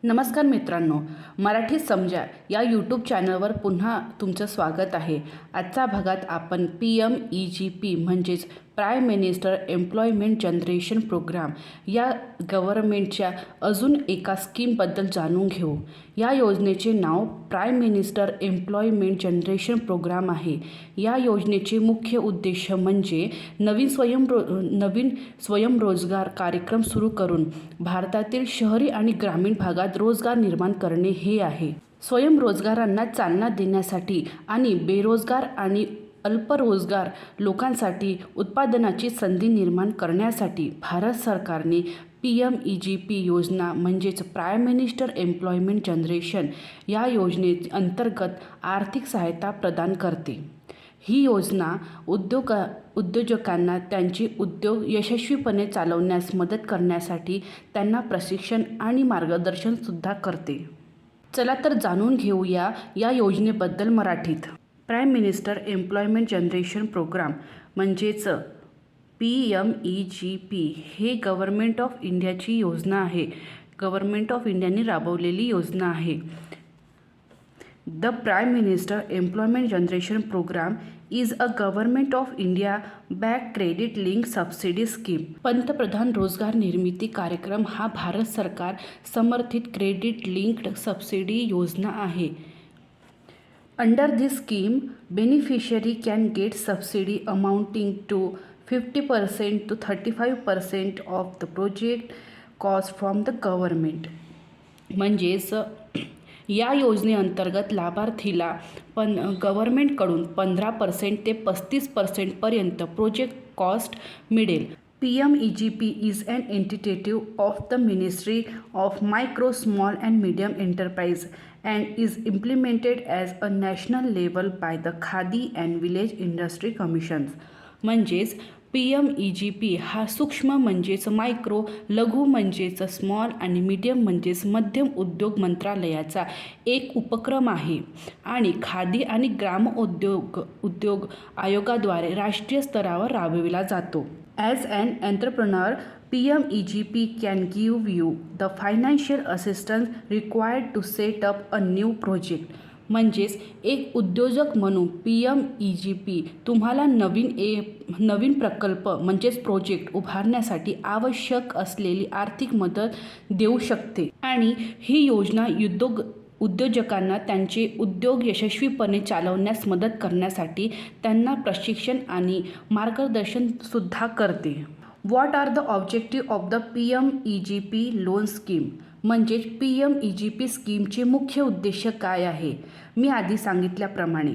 नमस्कार मित्रांनो, मराठीत समजा या यूट्यूब चॅनलवर पुन्हा तुमचं स्वागत आहे. आजच्या भागात आपण PMEGP म्हणजेच prime minister employment generation programme या गव्हर्नमेंटच्या अजून एका स्कीमबद्दल जाणून घेऊ. या योजनेचे नाव prime minister employment generation programme आहे. या योजनेचे मुख्य उद्देश म्हणजे नवीन स्वयंरोजगार कार्यक्रम सुरू करून भारतातील शहरी आणि ग्रामीण भागात रोजगार निर्माण करणे हे आहे. स्वयंरोजगारांना चालना देण्यासाठी आणि बेरोजगार आणि अल्परोजगार लोकांसाठी उत्पादनाची संधी निर्माण करण्यासाठी भारत सरकारने PMEGP योजना म्हणजेच प्राईम मिनिस्टर एम्प्लॉयमेंट जनरेशन या योजनेअंतर्गत आर्थिक सहायता प्रदान करते. ही योजना उद्योजकांना त्यांचे उद्योग यशस्वीपणे चालवण्यास मदत करण्यासाठी त्यांना प्रशिक्षण आणि मार्गदर्शनसुद्धा करते. चला तर जाणून घेऊया या योजनेबद्दल मराठीत. Prime minister employment generation programme म्हणजेच PMEGP हे गव्हर्नमेंट ऑफ इंडियाची योजना आहे. गव्हर्नमेंट ऑफ इंडियाने राबवलेली योजना आहे. The prime minister employment generation programme is a government of India back credit link subsidy scheme. पंतप्रधान रोजगार निर्मिती कार्यक्रम हा भारत सरकार समर्थित क्रेडिट लिंक्ड सबसिडी योजना आहे. Under this scheme, beneficiary can get subsidy amounting to 50% to 35% of the project cost from the government. म्हणजेच या योजनेअंतर्गत लाभार्थीला गव्हर्नमेंटकडून 15% ते 35% प्रोजेक्ट कॉस्ट मिळेल. PMEGP is an entity of the Ministry of Micro, Small and Medium Enterprise and is implemented as a national level by the Khadi and Village Industry Commissions. म्हणजेच PMEGP हा सूक्ष्म म्हणजेच मायक्रो, लघु म्हणजेच small आणि medium म्हणजेच मध्यम उद्योग मंत्रालयाचा एक उपक्रम आहे आणि खादी आणि ग्राम उद्योग आयोगाद्वारे राष्ट्रीय स्तरावर राबविला जातो. As an entrepreneur, PMEGP can give you the financial assistance required to set up a new project. म्हणजेच एक उद्योजक म्हणून PMEGP तुम्हाला नवीन प्रकल्प म्हणजेच प्रोजेक्ट उभारण्यासाठी आवश्यक असलेली आर्थिक मदत देऊ शकते आणि ही योजना उद्योजकांना त्यांचे उद्योग यशस्वीपणे चालवण्यास मदत करण्यासाठी त्यांना प्रशिक्षण आणि मार्गदर्शनसुद्धा करते. What are the objective of the PMEGP loan scheme. म्हणजेच PMEGP स्कीमचे मुख्य उद्देश काय आहे. मी आधी सांगितल्याप्रमाणे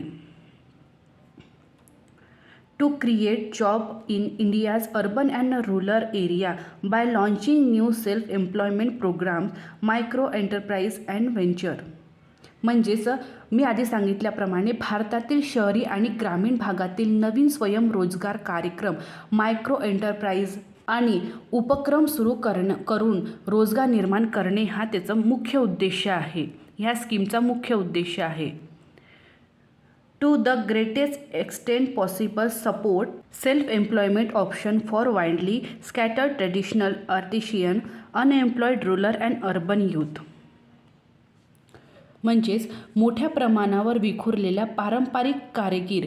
to create job in India's urban and rural area by launching new self employment programmes, micro enterprise and venture. म्हणजेच मी आधी सांगितल्याप्रमाणे भारतातील शहरी आणि ग्रामीण भागातील नवीन स्वयंरोजगार कार्यक्रम, मायक्रो एंटरप्राइज आणि उपक्रम सुरू करून रोजगार निर्माण करणे हा त्याचा मुख्य उद्देश आहे. ह्या स्कीमचा मुख्य उद्देश आहे. To the greatest extent possible support self employment option for widely scattered traditional artisan unemployed rural and urban youth. म्हणजेच मोठ्या प्रमाणावर विखुरलेल्या पारंपरिक कारागीर,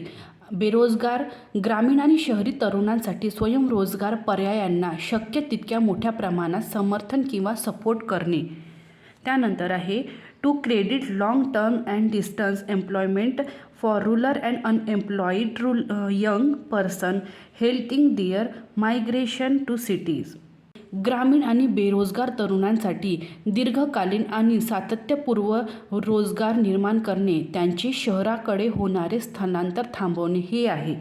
बेरोजगार ग्रामीण आणि शहरी तरुणांसाठी स्वयंरोजगार पर्यायांना शक्य तितक्या मोठ्या प्रमाणात समर्थन किंवा सपोर्ट करणे. त्यानंतर आहे to credit long term and distance employment for rural and unemployed young person helping their migration to cities. ग्रामीण आणि बेरोजगार तरुणांसाठी दीर्घकालीन आणि सातत्यपूर्व रोजगार निर्माण करणे, त्यांचे शहराकडे होणारे स्थलांतर थांबवणे हे आहे.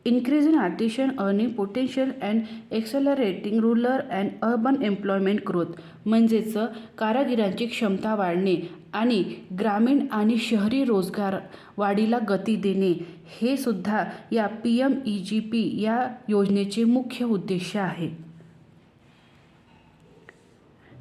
Increasing artisan earning potential and accelerating rural and urban employment growth. म्हणजेच कारागिरांची क्षमता वाढणे आणि ग्रामीण आणि शहरी रोजगार वाढीला गती देणे हे सुद्धा या PMEGP या योजनेचे मुख्य उद्देश आहे.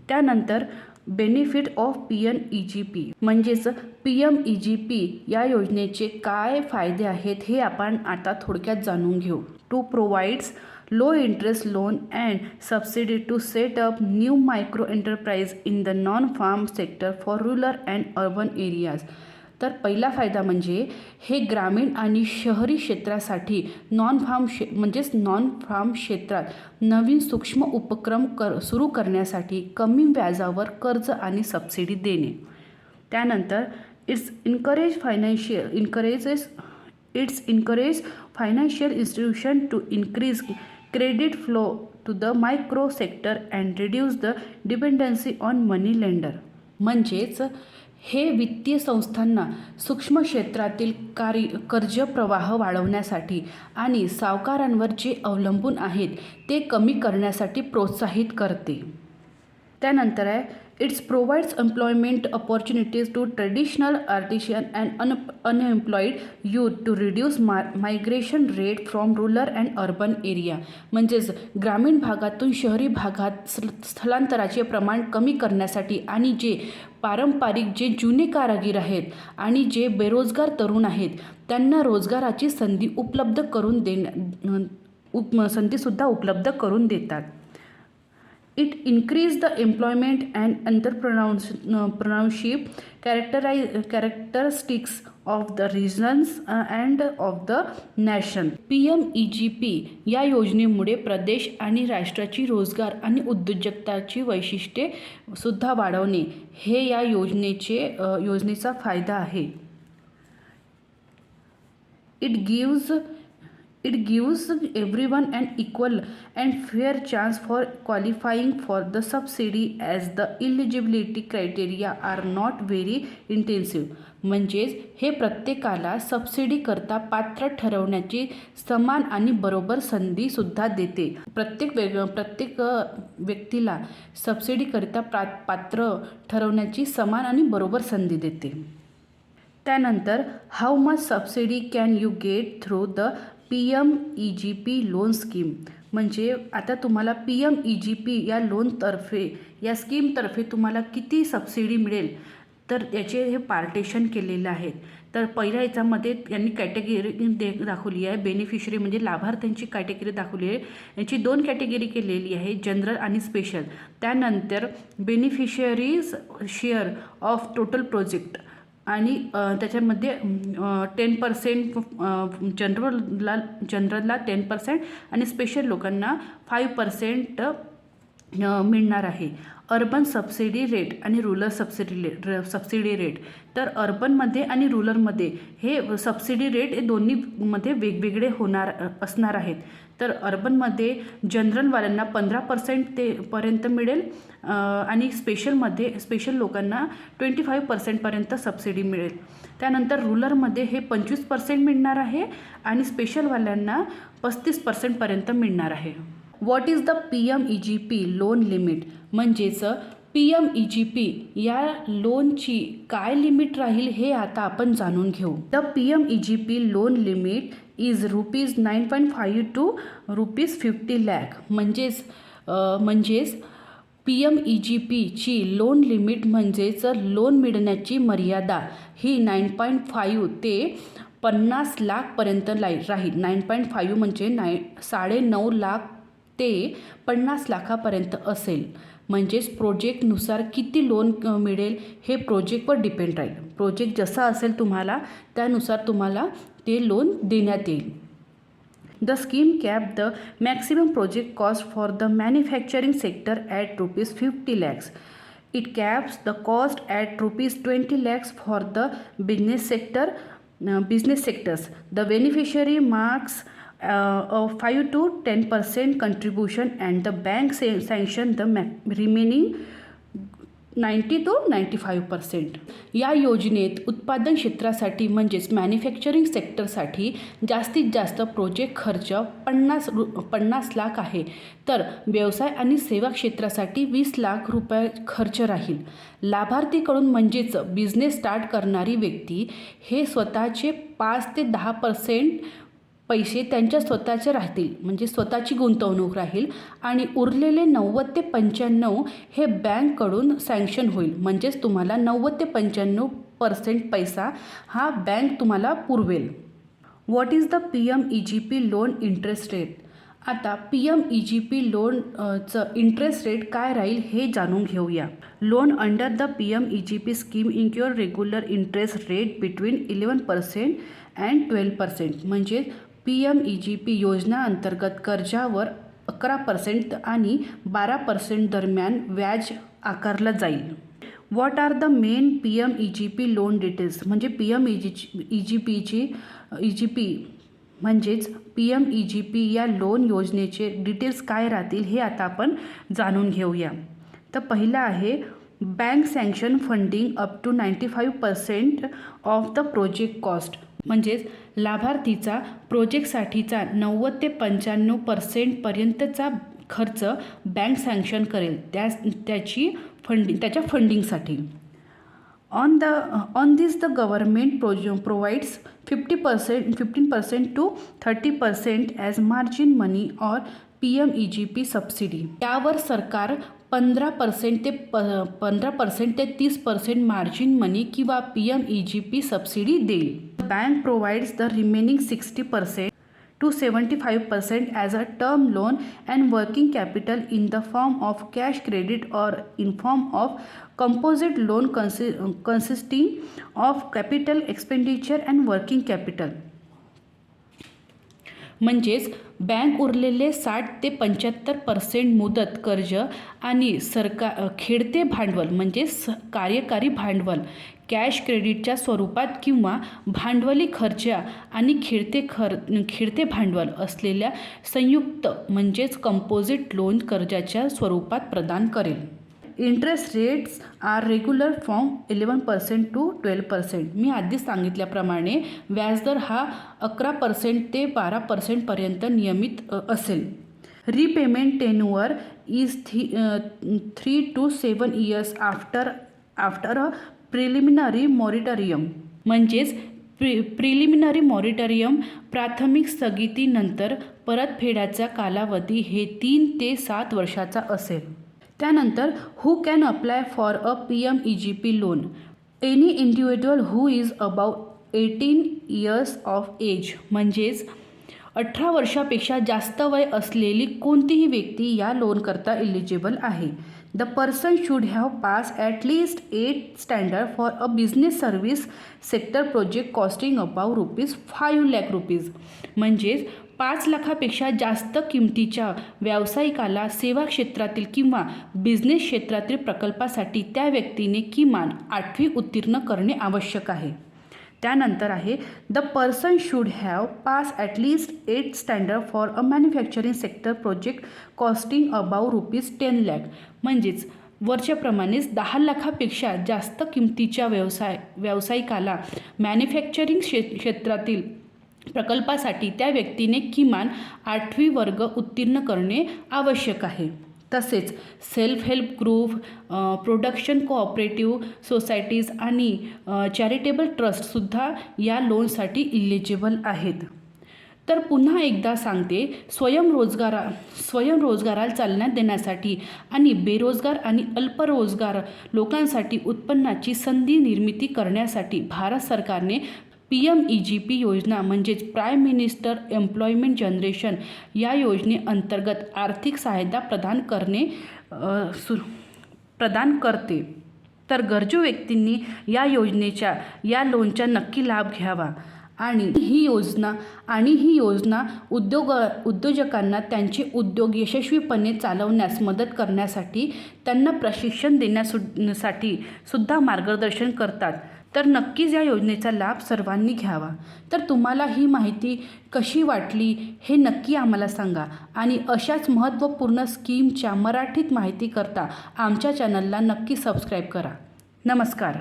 त्यानंतर बेनिफिट ऑफ PMEGP. म्हणजेच PMEGP या योजनेचे काय फायदे आहेत हे आपण आता थोडक्यात जाणून घेऊ. To provides low interest loan and subsidy to set up new micro enterprise in the non-farm sector for rural and urban areas. तर पहिला फायदा म्हणजे हे ग्रामीण आणि शहरी क्षेत्रासाठी नॉन फार्म क्षेत्रात नवीन सूक्ष्म उपक्रम सुरू करण्यासाठी कमी व्याजावर कर्ज आणि सबसिडी देणे. त्यानंतर it's encourage financial institution to increase credit flow to the micro sector and reduce the dependency on money lender. म्हणजेच हे वित्तीय संस्थांना सूक्ष्म क्षेत्रातील कर्ज प्रवाह वाढवण्यासाठी आणि सावकारांवर जे अवलंबून आहेत ते कमी करण्यासाठी प्रोत्साहित करते. त्यानंतर आहे it's provides employment opportunities to traditional artisan and unemployed youth to reduce migration rate from rural and urban area. म्हणजेच ग्रामीण भागातून शहरी भागात स्थलांतराचे प्रमाण कमी करण्यासाठी आणि जे पारंपरिक जे जुने कारागीर आहेत आणि जे बेरोजगार तरुण आहेत त्यांना रोजगाराची संधीसुद्धा उपलब्ध करून देतात. It increased the employment and entrepreneurship characteristics of the regions and of the nation. PMEGP या योजनेमुळे प्रदेश आणि राष्ट्राची रोजगार आणि उद्योजकताची वैशिष्ट्ये सुद्धा वाढवणे हे या योजनेचा फायदा आहे. It gives everyone an equal and fair chance for qualifying for the subsidy as the eligibility criteria are not very intensive. म्हणजेच हे प्रत्येकाला सबसिडी करता पात्र ठरवण्याची समान आणि बरोबर संधीसुद्धा देते. प्रत्येक व्यक्तीला सबसिडी करता पात्र ठरवण्याची समान आणि बरोबर संधी देते. त्यानंतर how much subsidy can you get through the PMEGP loan scheme. म्हणजे आता तुम्हाला PMEGP या स्कीमतर्फे तुम्हाला किती सबसिडी मिळेल तर याचे हे पार्टेशन केलेलं आहे. तर पहिल्या याच्यामध्ये यांनी कॅटेगरी दाखवली आहे. बेनिफिशरी म्हणजे लाभार्थ्यांची कॅटेगरी दाखवली आहे. याची 2 कॅटेगरी केलेली आहे, जनरल आणि स्पेशल. त्यानंतर beneficiaries share of total project आणि त्याच्यामध्ये 10% जनरलला 10% आणि स्पेशल लोकांना 5% मिळणार आहे. अर्बन सबसिडी रेट आणि रुरल सबसिडी रेट. तर अर्बनमध्ये आणि रुरलमध्ये हे सबसिडी रेट हे दोन्हीमध्ये वेगवेगळे असणार आहेत. तर अर्बनमध्ये जनरलवाल्यांना 15% पर्यंत मिळेल आणि स्पेशल लोकांना 25% पर्यंत सबसिडी मिळेल. त्यानंतर रुरलमध्ये हे 25% मिळणार आहे आणि स्पेशलवाल्यांना 35% पर्यंत मिळणार आहे. What is the PMEGP loan limit. म्हणजेच PMEGP या लोनची काय लिमिट राहील हे आता आपण जाणून घेऊ. The PMEGP loan limit is ₹9.5 to ₹50 lakh. म्हणजेच PMEGPची लोन लिमिट म्हणजेच लोन मिळण्याची मर्यादा ही 9.5 ते 50 लाखपर्यंत राहील. 9.5 म्हणजे 9.5 लाख ते 50 लाखापर्यंत असेल. म्हणजेच प्रोजेक्टनुसार किती लोन मिळेल हे प्रोजेक्टवर डिपेंड राहील. प्रोजेक्ट जसा असेल त्यानुसार तुम्हाला ते लोन देण्यात येईल. The scheme cap the maximum project cost for the manufacturing sector at ₹50 lakhs. It caps the cost at ₹20 lakhs for the business sectors. The beneficiary makes a 5 to 10% contribution and the bank sanction the remaining 90 to 95%. या योजनेत उत्पादन क्षेत्रासाठी म्हणजेच manufacturing सेक्टरसाठी जास्तीत जास्त project खर्च 50 लाख आहे. तर व्यवसाय आणि सेवा क्षेत्रासाठी 20 लाख रुपये खर्च राहील. लाभार्थीकडून म्हणजेच बिझनेस स्टार्ट करणारी व्यक्ती हे स्वतःचे 5 ते 10% पैसे त्यांच्या स्वतःचे राहतील. म्हणजे स्वतःची गुंतवणूक राहील आणि उरलेले 90 ते 95 हे बँककडून सँक्शन होईल. म्हणजेच तुम्हाला 90 ते 95% पैसा हा बँक तुम्हाला पुरवेल. What is the PMEGP loan interest rate. आता PMEGP लोनचं इंटरेस्ट रेट काय राहील हे जाणून घेऊया. Loan under the PMEGP scheme incur regular interest rate between 11% and 12%. म्हणजे PMEGP योजना अंतर्गत कर्जावर 11% आणि 12% दरम्यान व्याज आकारला जाईल. What are the main PMEGP loan details. म्हणजे EGP म्हणजेच PMEGP या लोन योजनेचे डिटेल्स काय राहतील हे आता आपण जाणून घेऊया. तर पहिलं आहे bank sanction funding up to 95% of the project cost. म्हणजेच लाभार्थीचा प्रोजेक्टसाठीचा 90 ते 95% पर्यंतचा खर्च बँक सँक्शन करेल त्याच्या फंडिंगसाठी. On this the government provides 15% to 30% as margin money or PMEGP subsidy. यावर सरकार 15% ते 30% मार्जिन मनी किंवा PMEGP सबसिडी देईल. Bank provides the remaining 60% to 75% as a term loan and working capital in the form of cash credit or in form of composite loan consisting of capital expenditure and working capital. म्हणजेच bank उरलेले 60 ते 75% मुदत कर्ज आणि खेळते भांडवल म्हणजे कार्यकारी भांडवल कॅश क्रेडिटच्या स्वरूपात किंवा भांडवली खर्च आणि खेळते भांडवल असलेल्या संयुक्त म्हणजेच कंपोजिट लोन कर्जाच्या स्वरूपात प्रदान करेल. Interest rates are regular from 11% to 12%. मी आधीच सांगितल्याप्रमाणे व्याजदर हा 11% ते 12% पर्यंत नियमित असेल. Repayment tenure is 3 to 7 years after a preliminary moratorium. म्हणजेच प्रिलिमिनरी मॉरिटोरियम प्राथमिक स्थगितीनंतर परतफेडाचा कालावधी हे 3 ते 7 वर्षाचा असेल. त्यानंतर who can apply for a PMEGP loan. Any individual who is above 18 years of age. म्हणजेच 18 वर्षापेक्षा जास्त वय असलेली कोणतीही व्यक्ती या लोनकरता एलिजिबल आहे. The person should have pass at least 8th standard for a business service sector project costing above ₹5 lakh. म्हणजेच 5 लाखापेक्षा जास्त किमतीच्या व्यावसायिकाला सेवा क्षेत्रातील किंवा बिझनेस क्षेत्रातील प्रकल्पासाठी त्या व्यक्तीने किमान 8वी उत्तीर्ण करणे आवश्यक आहे. त्यानंतर आहे the person should have pass at least 8th standard for a manufacturing sector project costing above ₹10 lakh. म्हणजेच वरच्याप्रमाणेच 10 लाखापेक्षा जास्त किमतीच्या व्यावसायिकाला मॅन्युफॅक्चरिंग क्षेत्रातील प्रकल्पासाठी त्या व्यक्तीने किमान 8वी वर्ग उत्तीर्ण करणे आवश्यक आहे. तसेच self help group, production cooperative societies आणि चॅरिटेबल ट्रस्टसुद्धा या लोनसाठी इलिजिबल आहेत. तर पुन्हा एकदा सांगते, स्वयंरोजगाराला चालना देण्यासाठी आणि बेरोजगार आणि अल्परोजगार लोकांसाठी उत्पन्नाची संधी निर्मिती करण्यासाठी भारत सरकारने PMEGP योजना म्हणजेच प्राईम मिनिस्टर एम्प्लॉयमेंट जनरेशन या योजनेअंतर्गत आर्थिक सहायता प्रदान करते. तर गरजू व्यक्तींनी या लोनचा नक्की लाभ घ्यावा. आणि ही योजना उद्योजकांना त्यांचे उद्योग यशस्वीपणे चालवण्यास मदत करण्यासाठी त्यांना प्रशिक्षण देण्यासाठी सुद्धा मार्गदर्शन करतात. तर नक्कीच या योजनेचा लाभ सर्वांनी घ्यावा. तर तुम्हाला ही माहिती कशी वाटली हे नक्की आम्हाला सांगा आणि अशाच महत्त्वपूर्ण स्कीमच्या मराठीत माहिती करता आमच्या चॅनलला नक्की सबस्क्राईब करा. नमस्कार.